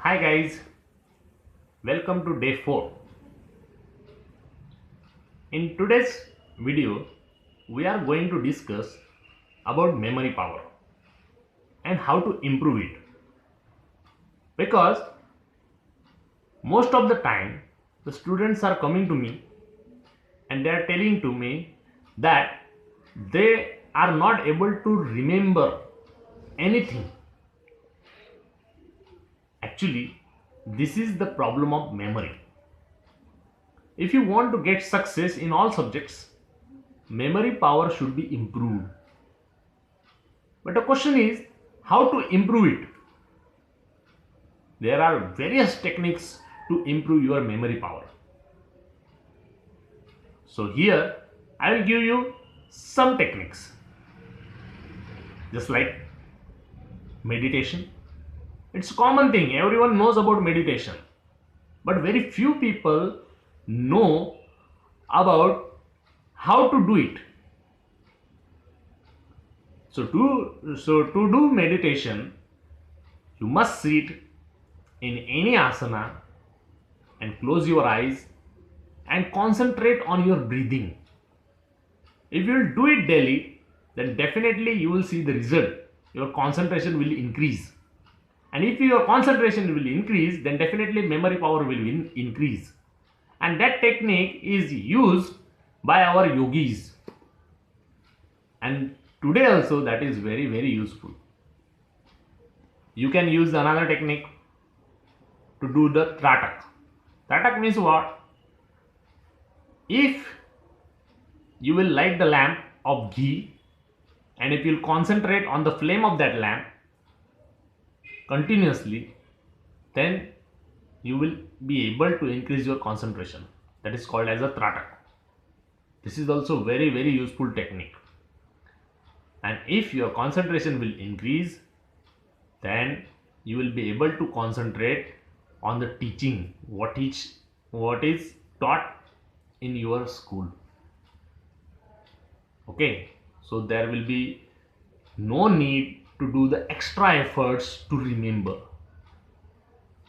Hi guys, welcome to day 4. In today's video, we are going to discuss about memory power and how to improve it. Because most of the time, the students are coming to me and they are telling to me that they are not able to remember anything. Actually, this is the problem of memory. If you want to get success in all subjects, memory power should be improved. But the question is how to improve it. There are various techniques to improve your memory power. So here I will give you some techniques, just like meditation. It's a common thing, everyone knows about meditation, but very few people know about how to do it. So to do meditation, you must sit in any asana and close your eyes and concentrate on your breathing. If you will do it daily, then definitely you will see the result. Your concentration will increase. And if your concentration will increase, then definitely memory power will increase. And that technique is used by our yogis. And today also that is very useful. You can use another technique to do the tratak. Tratak means what? If you will light the lamp of ghee and if you will concentrate on the flame of that lamp continuously, then you will be able to increase your concentration. That is called as a tratak. This is also very useful technique. And if your concentration will increase, then you will be able to concentrate on the teaching, what is taught in your school. Okay, so there will be no need to do the extra efforts to remember.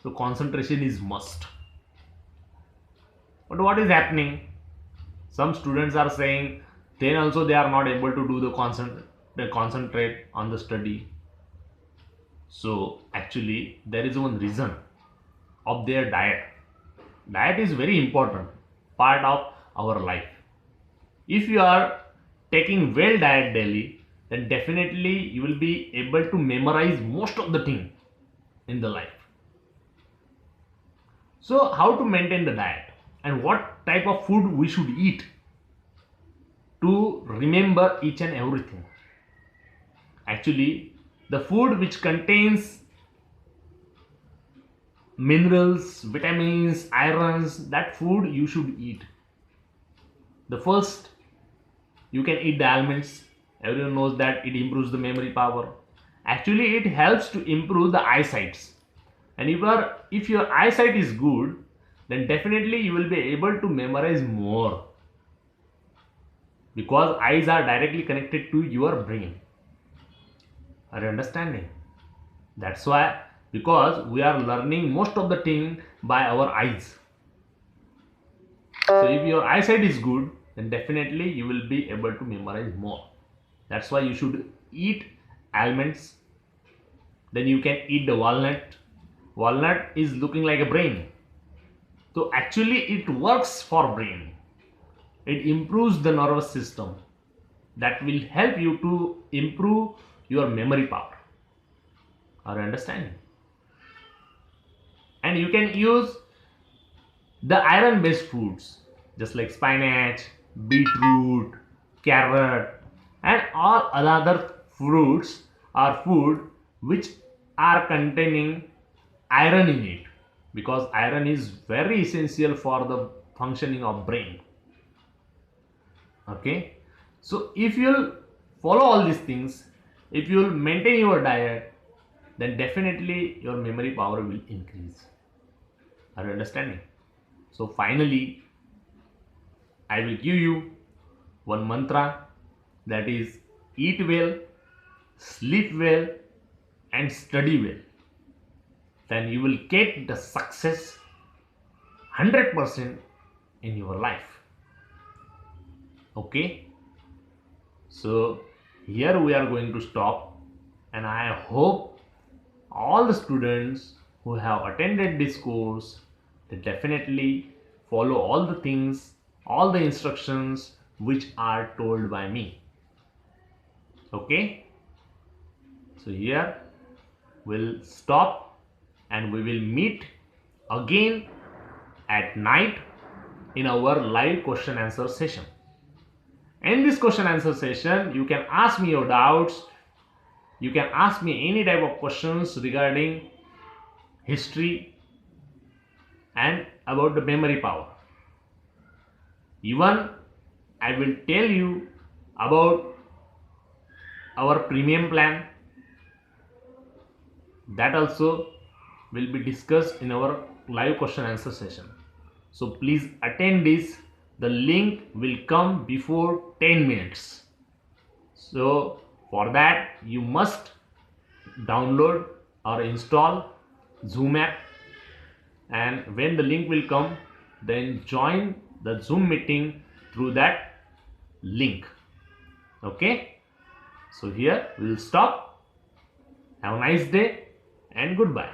So concentration is must. But what is happening? Some students are saying then also they are not able to do they concentrate on the study. So actually there is one reason of their diet. Diet is very important part of our life. If you are taking well diet daily, then definitely you will be able to memorize most of the thing in the life. So how to maintain the diet and what type of food we should eat to remember each and everything. Actually, the food which contains minerals, vitamins, irons, that food you should eat. The first, you can eat the almonds. Everyone knows that it improves the memory power. Actually, it helps to improve the eyesight. And if your eyesight is good, then definitely you will be able to memorize more, because eyes are directly connected to your brain. Are you understanding? That's why, because we are learning most of the thing by our eyes. So if your eyesight is good, then definitely you will be able to memorize more. That's why you should eat almonds. Then you can eat the walnut. Walnut is looking like a brain. So actually it works for brain. It improves the nervous system. That will help you to improve your memory power. Are you understanding? And you can use the iron based foods just like spinach, beetroot, carrot, and all other fruits or food which are containing iron in it, because iron is very essential for the functioning of brain. Okay, so if you'll follow all these things, if you'll maintain your diet, then definitely your memory power will increase. Are you understanding? So finally, I will give you one mantra, that is eat well, sleep well, and study well. then you will get the success 100% in your life. Okay, so here we are going to stop, and I hope all the students who have attended this course, they definitely follow all the things, all the instructions which are told by me. Okay, so here we'll stop, and we will meet again at night in our live question answer session. In this question answer session, you can ask me your doubts, you can ask me any type of questions regarding history and about the memory power. Even I will tell you about our premium plan, that also will be discussed in our live question answer session. So please attend this. The link will come before 10 minutes. So for that you must download or install Zoom app, and when the link will come, then join the Zoom meeting through that link. Okay, so here we will stop. Have a nice day and goodbye.